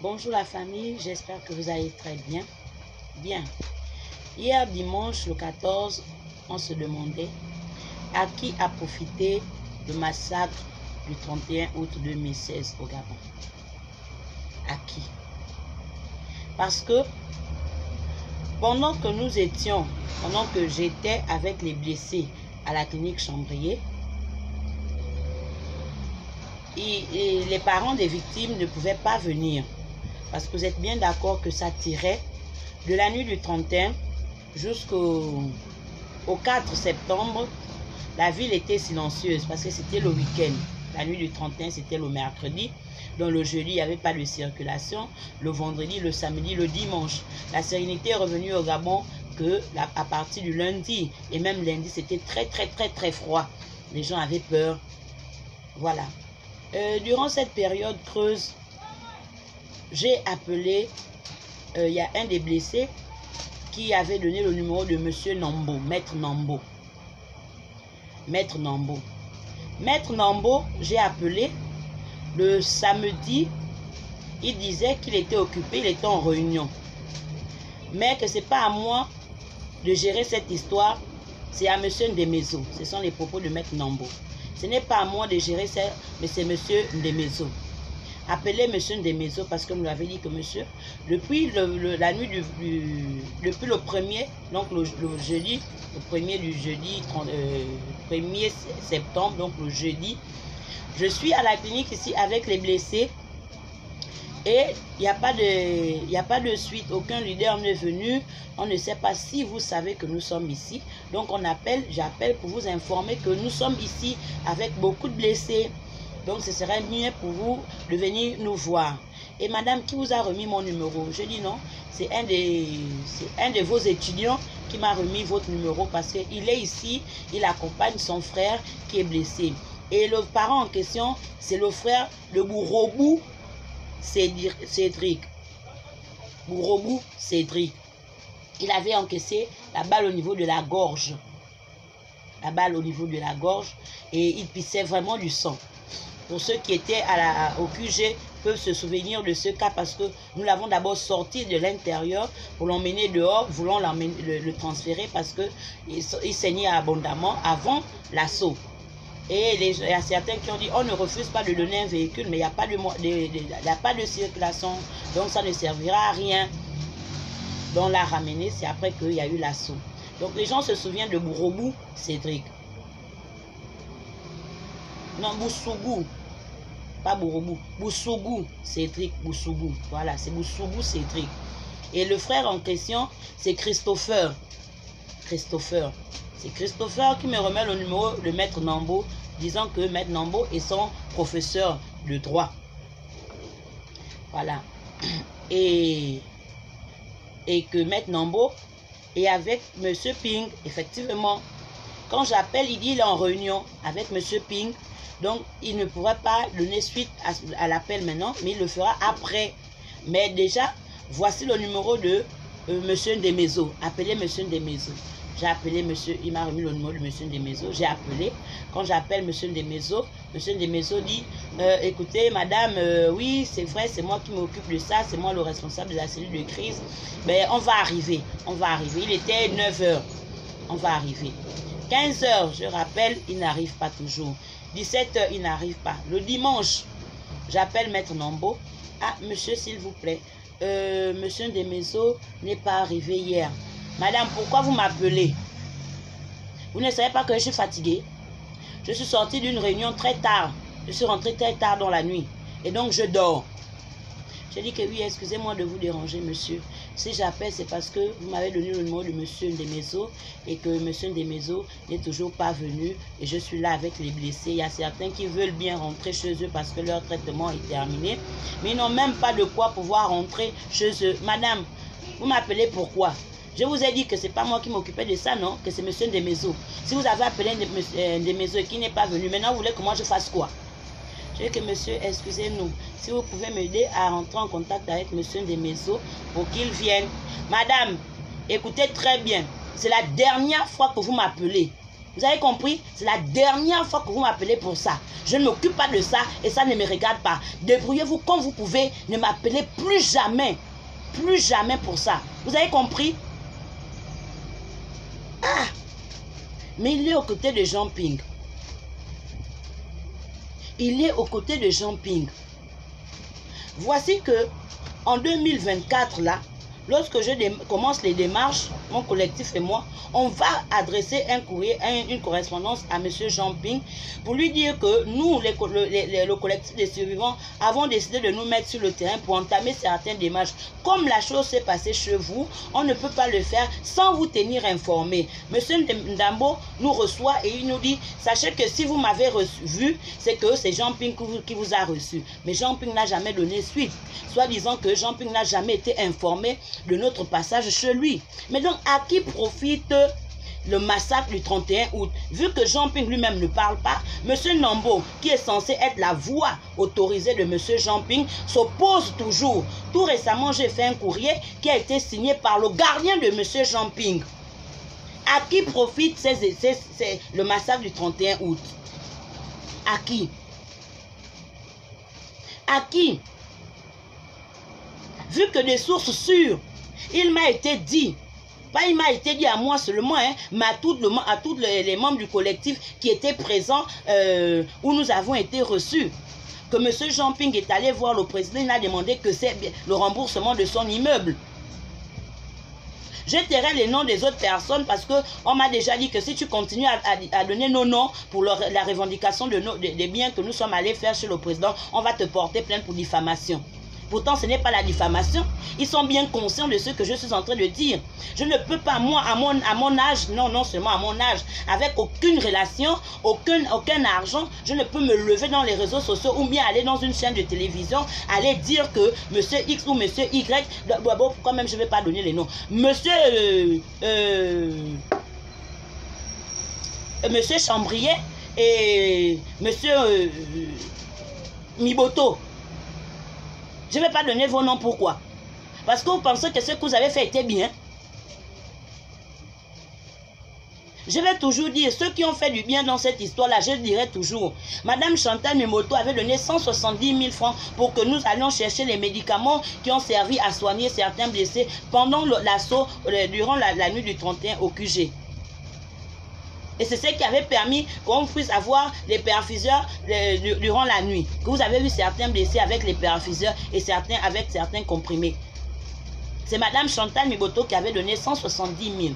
Bonjour la famille, j'espère que vous allez très bien. Hier dimanche le 14, on se demandait à qui a profité le massacre du 31 août 2016 au Gabon. À qui? Parce que pendant que j'étais avec les blessés à la clinique Chambrier, et les parents des victimes ne pouvaient pas venir. Parce que vous êtes bien d'accord que ça tirait de la nuit du 31 jusqu'au 4 septembre. La ville était silencieuse parce que c'était le week-end. La nuit du 31, c'était le mercredi. Donc le jeudi, il n'y avait pas de circulation. Le vendredi, le samedi, le dimanche. La sérénité est revenue au Gabon à partir du lundi. Et même lundi, c'était très froid. Les gens avaient peur. Voilà. Durant cette période creuse, j'ai appelé, il y a un des blessés qui avait donné le numéro de monsieur Nambo, Maître Nambo. Maître Nambo. Maître Nambo, j'ai appelé le samedi, il disait qu'il était occupé, il était en réunion. Mais que ce n'est pas à moi de gérer cette histoire, c'est à monsieur Ndemezo. Ce sont les propos de Maître Nambo. Ce n'est pas à moi de gérer ça, mais c'est monsieur Ndemezo. Appelez monsieur Ndemezo parce que vous l'avez dit que monsieur, depuis la nuit depuis le premier, donc le jeudi, le premier du jeudi, 1er septembre, donc le jeudi, je suis à la clinique ici avec les blessés et il n'y a pas de suite, aucun leader n'est venu, on ne sait pas si vous savez que nous sommes ici, donc j'appelle pour vous informer que nous sommes ici avec beaucoup de blessés. Donc, ce serait mieux pour vous de venir nous voir. Et madame, qui vous a remis mon numéro? Je dis non, c'est un de vos étudiants qui m'a remis votre numéro parce qu'il est ici, il accompagne son frère qui est blessé. Et le parent en question, c'est le frère de Bourobou Cédric. Bourobou Cédric. Il avait encaissé la balle au niveau de la gorge. La balle au niveau de la gorge et il pissait vraiment du sang. Pour ceux qui étaient au QG peuvent se souvenir de ce cas parce que nous l'avons d'abord sorti de l'intérieur pour l'emmener dehors, voulons le transférer parce qu'il saignait abondamment avant l'assaut. Et il y a certains qui ont dit on ne refuse pas de donner un véhicule mais il n'y a pas de circulation donc ça ne servira à rien. Donc on l'a ramené, c'est après qu'il y a eu l'assaut. Donc les gens se souviennent de Bourobou Cédric. Non, Boussougou. Pas Bourobou. Boussougou Cédric. Boussougou. Voilà, c'est Boussougou Cédric. Et le frère en question, c'est Christopher. Christopher. C'est Christopher qui me remet le numéro de Maître Nambo, disant que Maître Nambo est son professeur de droit. Voilà. Et que Maître Nambo est avec Monsieur Ping, effectivement. Quand j'appelle, il dit qu'il est en réunion avec Monsieur Ping. Donc, il ne pourrait pas donner suite à l'appel maintenant, mais il le fera après. Mais déjà, voici le numéro de Monsieur Ndemezo. Appelez Monsieur Ndemezo. J'ai appelé Monsieur, il m'a remis le numéro de Monsieur Ndemezo. J'ai appelé. Quand j'appelle Monsieur Ndemezo dit, écoutez, madame, oui, c'est vrai, c'est moi qui m'occupe de ça, c'est moi le responsable de la cellule de crise. Mais on va arriver, Il était 9 h. On va arriver. 15 h, je rappelle, il n'arrive pas toujours. 17 h, il n'arrive pas. Le dimanche, j'appelle Maître Nambo. Ah, monsieur, s'il vous plaît, monsieur Ndemezo n'est pas arrivé hier. Madame, pourquoi vous m'appelez? Vous ne savez pas que je suis fatiguée? Je suis sortie d'une réunion très tard. Je suis rentrée très tard dans la nuit. Et donc, je dors. J'ai dit que oui, excusez-moi de vous déranger, monsieur. Si j'appelle, c'est parce que vous m'avez donné le numéro de monsieur Ndemezo et que monsieur Ndemezo n'est toujours pas venu et je suis là avec les blessés. Il y a certains qui veulent bien rentrer chez eux parce que leur traitement est terminé, mais ils n'ont même pas de quoi pouvoir rentrer chez eux. Madame, vous m'appelez pourquoi? Je vous ai dit que ce n'est pas moi qui m'occupais de ça, non? Que c'est monsieur Ndemezo. Si vous avez appelé Ndemezo et qui n'est pas venu, maintenant vous voulez que moi je fasse quoi? Je dis que monsieur, excusez-nous, si vous pouvez m'aider à rentrer en contact avec monsieur Ndemezo pour qu'il vienne. Madame, écoutez très bien, c'est la dernière fois que vous m'appelez. Vous avez compris? C'est la dernière fois que vous m'appelez pour ça. Je ne m'occupe pas de ça et ça ne me regarde pas. Débrouillez-vous comme vous pouvez. Ne m'appelez plus jamais. Plus jamais pour ça. Vous avez compris? Ah! Mais il est aux côtés de Jean Ping. Il est aux côtés de Jean Ping. Voici que en 2024, là, lorsque je commence les démarches, mon collectif et moi, on va adresser un courrier, une correspondance à M. Jean Ping pour lui dire que nous, le collectif des survivants, avons décidé de nous mettre sur le terrain pour entamer certaines démarches. Comme la chose s'est passée chez vous, on ne peut pas le faire sans vous tenir informé. M. Ndambo nous reçoit et il nous dit, sachez que si vous m'avez vu, c'est que c'est Jean Ping qui vous a reçu. Mais Jean Ping n'a jamais donné suite, soit disant que Jean Ping n'a jamais été informé de notre passage chez lui. Mais donc, à qui profite le massacre du 31 août? Vu que Jean Ping lui-même ne parle pas, M. Nambo, qui est censé être la voix autorisée de M. Jean Ping, s'oppose toujours. Tout récemment, j'ai fait un courrier qui a été signé par le gardien de M. Jean Ping. À qui profite le massacre du 31 août? À qui? À qui? Vu que des sources sûres, il m'a été dit, pas il m'a été dit à moi seulement, hein, mais à tous les membres du collectif qui étaient présents où nous avons été reçus, que M. Jean Ping est allé voir le président, il a demandé que c'est le remboursement de son immeuble. Je tairai les noms des autres personnes parce qu'on m'a déjà dit que si tu continues à donner nos noms pour la revendication des biens que nous sommes allés faire chez le président, on va te porter plainte pour diffamation. Pourtant, ce n'est pas la diffamation. Ils sont bien conscients de ce que je suis en train de dire. Je ne peux pas, moi, à mon âge, non seulement à mon âge, avec aucune relation, aucun argent, je ne peux me lever dans les réseaux sociaux ou bien aller dans une chaîne de télévision, aller dire que Monsieur X ou Monsieur Y, bon, quand même, je ne vais pas donner les noms. Monsieur Chambrier et Monsieur Miboto. Je ne vais pas donner vos noms, pourquoi? Parce que vous pensez que ce que vous avez fait était bien. Je vais toujours dire, ceux qui ont fait du bien dans cette histoire-là, je dirai toujours. Madame Chantal Mimoto avait donné 170 000 francs pour que nous allions chercher les médicaments qui ont servi à soigner certains blessés pendant l'assaut, durant la nuit du 31 au QG. Et c'est ce qui avait permis qu'on puisse avoir les perfuseurs durant la nuit. Que vous avez vu certains blessés avec les perfuseurs et certains avec certains comprimés. C'est Madame Chantal Miboto qui avait donné 170 000.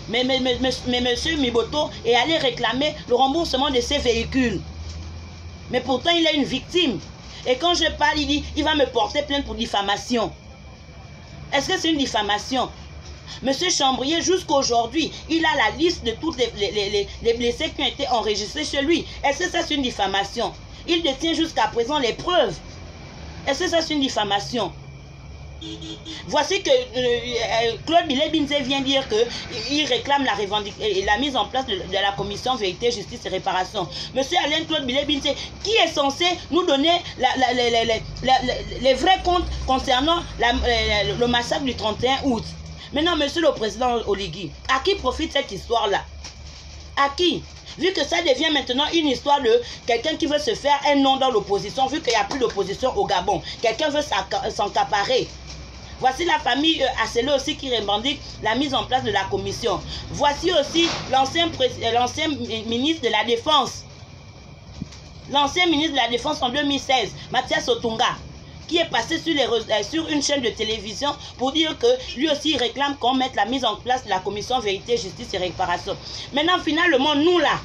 Mais Monsieur Miboto est allé réclamer le remboursement de ses véhicules. Mais pourtant, il est une victime. Et quand je parle, il dit, il va me porter plainte pour diffamation. Est-ce que c'est une diffamation? Monsieur Chambrier, jusqu'à aujourd'hui, il a la liste de tous les blessés qui ont été enregistrés chez lui. Est-ce que ça c'est une diffamation? Il détient jusqu'à présent les preuves. Est-ce que ça c'est une diffamation? Voici que Claude Bilé-Binze vient dire qu'il réclame la mise en place de la commission vérité, justice et réparation. Monsieur Alain Claude Bilé-Binze, qui est censé nous donner les vrais comptes concernant le massacre du 31 août. Maintenant, monsieur le président Oligui, à qui profite cette histoire-là? À qui? Vu que ça devient maintenant une histoire de quelqu'un qui veut se faire un nom dans l'opposition, vu qu'il n'y a plus d'opposition au Gabon. Quelqu'un veut s'encaparer. Voici la famille Asselo aussi qui revendique la mise en place de la commission. Voici aussi l'ancien ministre de la Défense. L'ancien ministre de la Défense en 2016, Mathias Otunga, qui est passé sur une chaîne de télévision pour dire que lui aussi il réclame qu'on mette la mise en place de la commission vérité, justice et réparation. Maintenant, finalement, nous là,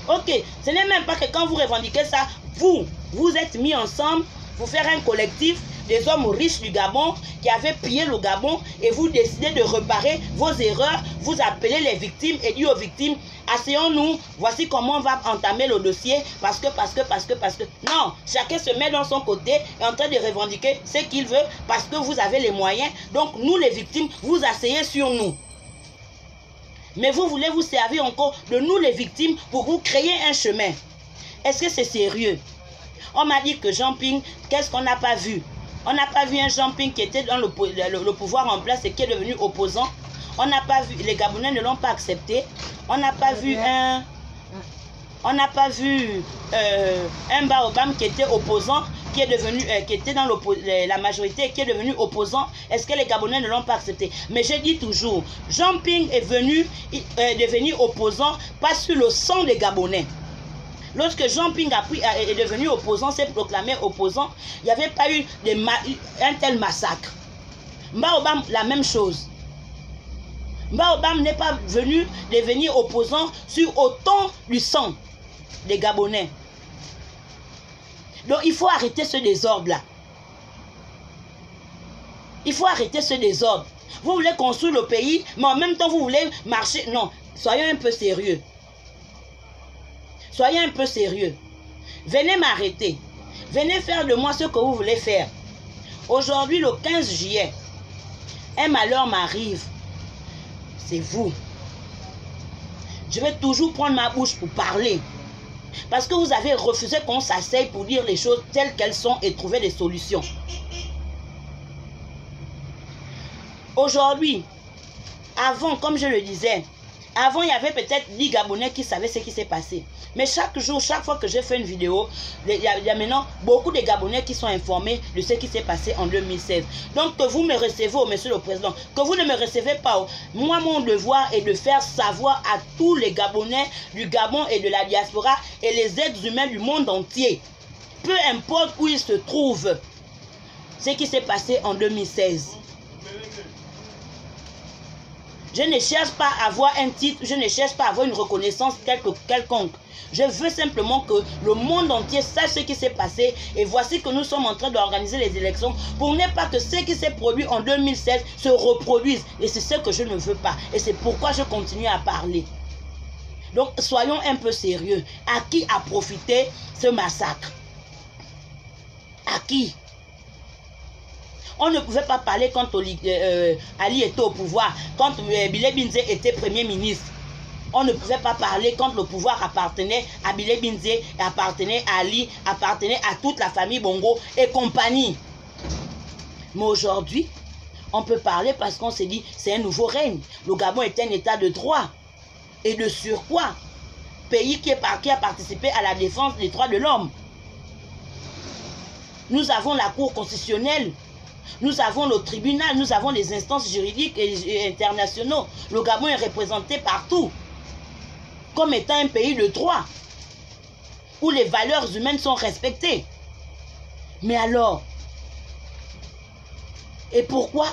ok, ce n'est même pas que quand vous revendiquez ça, vous êtes mis ensemble pour faire un collectif des hommes riches du Gabon qui avaient pillé le Gabon et vous décidez de réparer vos erreurs, vous appelez les victimes et dites aux victimes, asseyons-nous, voici comment on va entamer le dossier parce que. Non, chacun se met dans son côté et en train de revendiquer ce qu'il veut parce que vous avez les moyens. Donc nous les victimes, vous asseyez sur nous. Mais vous voulez vous servir encore de nous les victimes pour vous créer un chemin. Est-ce que c'est sérieux? On m'a dit que Jean Ping, qu'est-ce qu'on n'a pas vu? On n'a pas vu un Jean Ping qui était dans le pouvoir en place et qui est devenu opposant. On n'a pas vu, les Gabonais ne l'ont pas accepté. On n'a pas vu un Baobam qui était opposant, qui est devenu, qui était dans la majorité, qui est devenu opposant. Est-ce que les Gabonais ne l'ont pas accepté? Mais je dis toujours, Jean Ping est devenu opposant, pas sur le sang des Gabonais. Lorsque Jean Ping est devenu opposant, s'est proclamé opposant, il n'y avait pas eu un tel massacre. Baobam, la même chose. Baobam n'est pas venu devenir opposant sur autant du sang des Gabonais. Donc il faut arrêter ce désordre-là. Il faut arrêter ce désordre. Vous voulez construire le pays, mais en même temps vous voulez marcher. Non, soyons un peu sérieux. Soyez un peu sérieux. Venez m'arrêter. Venez faire de moi ce que vous voulez faire. Aujourd'hui, le 15 juillet, un malheur m'arrive. C'est vous. Je vais toujours prendre ma bouche pour parler. Parce que vous avez refusé qu'on s'asseye pour dire les choses telles qu'elles sont et trouver des solutions. Aujourd'hui, avant, comme je le disais, avant, il y avait peut-être 10 Gabonais qui savaient ce qui s'est passé. Mais chaque jour, chaque fois que je fais une vidéo, il y a maintenant beaucoup de Gabonais qui sont informés de ce qui s'est passé en 2016. Donc, que vous me recevez, Monsieur le Président, que vous ne me recevez pas, moi, mon devoir est de faire savoir à tous les Gabonais du Gabon et de la diaspora et les êtres humains du monde entier, peu importe où ils se trouvent, ce qui s'est passé en 2016. Je ne cherche pas à avoir un titre, je ne cherche pas à avoir une reconnaissance quelconque. Je veux simplement que le monde entier sache ce qui s'est passé. Et voici que nous sommes en train d'organiser les élections pour ne pas que ce qui s'est produit en 2016 se reproduise. Et c'est ce que je ne veux pas. Et c'est pourquoi je continue à parler. Donc soyons un peu sérieux. À qui a profité ce massacre? À qui? On ne pouvait pas parler quand Ali était au pouvoir, quand Bile Binze était Premier ministre. On ne pouvait pas parler quand le pouvoir appartenait à Bile Binze, appartenait à Ali, appartenait à toute la famille Bongo et compagnie. Mais aujourd'hui, on peut parler parce qu'on s'est dit c'est un nouveau règne. Le Gabon est un état de droit. Et de surcroît, pays qui a participé à la défense des droits de l'homme. Nous avons la Cour constitutionnelle. Nous avons le tribunal, nous avons les instances juridiques et internationaux. Le Gabon est représenté partout comme étant un pays de droit où les valeurs humaines sont respectées. Mais alors, et pourquoi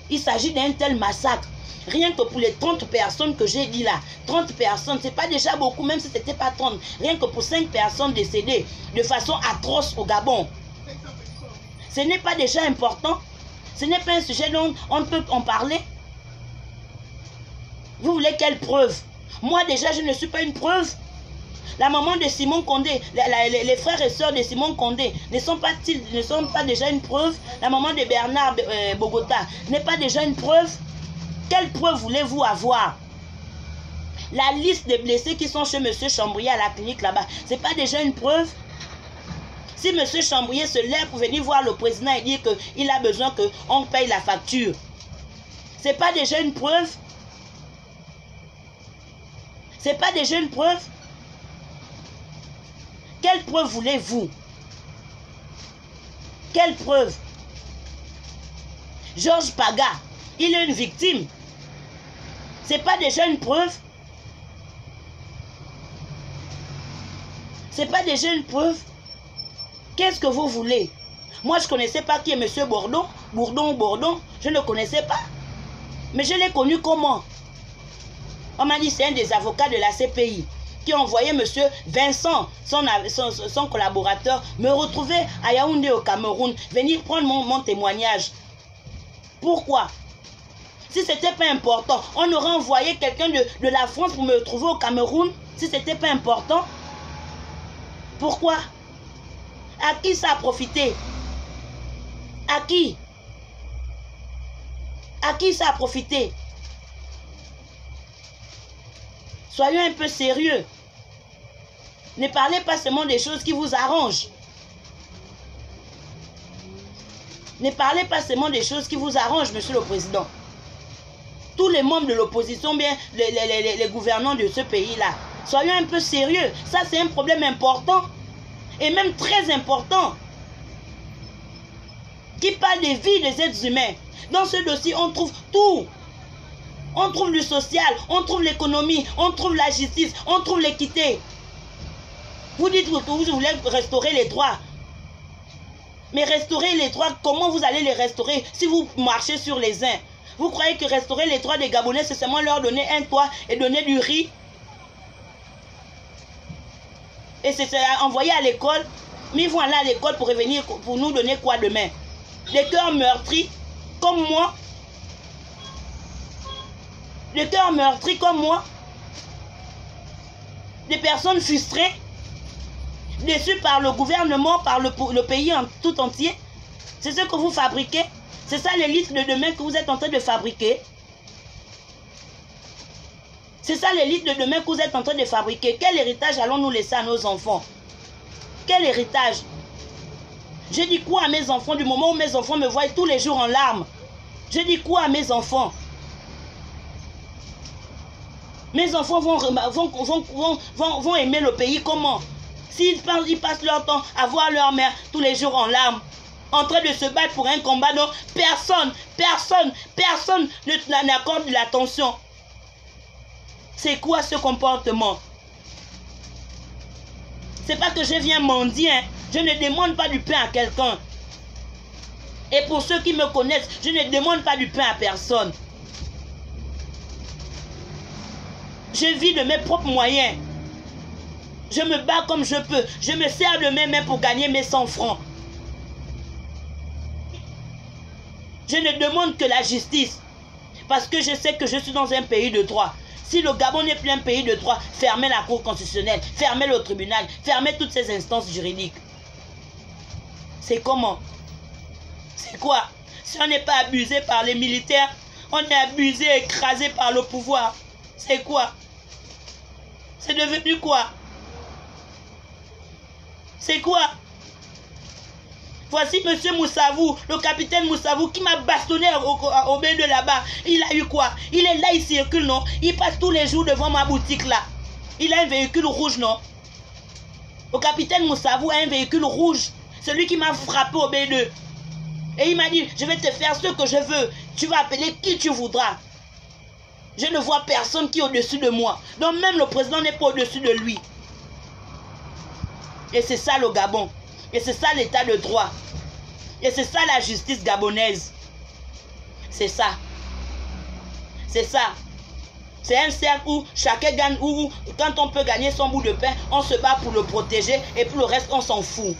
il s'agit d'un tel massacre? Rien que pour les 30 personnes que j'ai dit là, 30 personnes, c'est pas déjà beaucoup, même si ce n'était pas 30. Rien que pour 5 personnes décédées de façon atroce au Gabon. Ce n'est pas déjà important? Ce n'est pas un sujet dont on peut en parler? Vous voulez quelle preuve? Moi déjà, je ne suis pas une preuve. La maman de Simon Condé, les frères et sœurs de Simon Condé ne sont pas déjà une preuve? La maman de Bernard Bogota n'est pas déjà une preuve? Quelle preuve voulez-vous avoir? La liste des blessés qui sont chez M. Chambrier à la clinique là-bas, ce n'est pas déjà une preuve? Si M. Chambrier se lève pour venir voir le président et dire qu'il a besoin qu'on paye la facture, ce n'est pas déjà une preuve? Ce n'est pas déjà une preuve? Quelle preuve voulez-vous? Quelle preuve? Georges Paga, il est une victime. Ce n'est pas déjà une preuve? Ce n'est pas déjà une preuve? Qu'est-ce que vous voulez? Moi, je ne connaissais pas qui est M. Bourdon. Bourdon, je ne le connaissais pas. Mais je l'ai connu comment? On m'a dit c'est un des avocats de la CPI qui a envoyé M. Vincent, son collaborateur, me retrouver à Yaoundé au Cameroun, venir prendre mon témoignage. Pourquoi? Si ce n'était pas important, on aurait envoyé quelqu'un de la France pour me trouver au Cameroun. Si ce n'était pas important. Pourquoi? À qui ça a profité? À qui? À qui ça a profité? Soyons un peu sérieux. Ne parlez pas seulement des choses qui vous arrangent. Ne parlez pas seulement des choses qui vous arrangent, Monsieur le Président. tous les membres de l'opposition, bien les gouvernants de ce pays-là, soyons un peu sérieux. Ça, c'est un problème important. Et même très important. Qui parle des vies des êtres humains. Dans ce dossier, on trouve tout. On trouve le social, on trouve l'économie, on trouve la justice, on trouve l'équité. Vous dites que vous voulez restaurer les droits. Mais restaurer les droits, comment vous allez les restaurer si vous marchez sur les uns? Vous croyez que restaurer les droits des Gabonais, c'est seulement leur donner un toit et donner du riz? Et c'est envoyer à l'école, mais ils vont aller à l'école pour revenir, pour nous donner quoi demain? Des cœurs meurtris comme moi. Des cœurs meurtris comme moi. Des personnes frustrées, déçues par le gouvernement, par le pays en tout entier. C'est ce que vous fabriquez. C'est ça l'élite de demain que vous êtes en train de fabriquer. C'est ça l'élite de demain que vous êtes en train de fabriquer. Quel héritage allons-nous laisser à nos enfants? Quel héritage? Je dis quoi à mes enfants du moment où mes enfants me voient tous les jours en larmes? Je dis quoi à mes enfants? Mes enfants vont aimer le pays comment? S'ils passent leur temps à voir leur mère tous les jours en larmes, en train de se battre pour un combat dont personne n'accorde de l'attention. C'est quoi ce comportement? C'est pas que je viens mendier, hein. Je ne demande pas du pain à quelqu'un. Et pour ceux qui me connaissent, je ne demande pas du pain à personne. Je vis de mes propres moyens. Je me bats comme je peux. Je me sers de mes mains pour gagner mes 100 francs. Je ne demande que la justice. Parce que je sais que je suis dans un pays de droit. Si le Gabon n'est plus un pays de droit, fermez la Cour constitutionnelle, fermez le tribunal, fermez toutes ces instances juridiques. C'est comment? C'est quoi? Si on n'est pas abusé par les militaires, on est abusé, écrasé par le pouvoir. C'est quoi? C'est devenu quoi? C'est quoi? Voici M. Moussavou, le capitaine Moussavou, qui m'a bastonné au bain de là-bas. Il a eu quoi? Il est là, il circule, non? Il passe tous les jours devant ma boutique, là. Il a un véhicule rouge, non? Le capitaine Moussavou a un véhicule rouge. Celui qui m'a frappé au B2. Et il m'a dit, je vais te faire ce que je veux. Tu vas appeler qui tu voudras. Je ne vois personne qui est au-dessus de moi. Donc même le président n'est pas au-dessus de lui. Et c'est ça le Gabon. Et c'est ça l'état de droit. Et c'est ça la justice gabonaise. C'est ça. C'est ça. C'est un cercle où chacun gagne, où quand on peut gagner son bout de pain, on se bat pour le protéger et pour le reste, on s'en fout.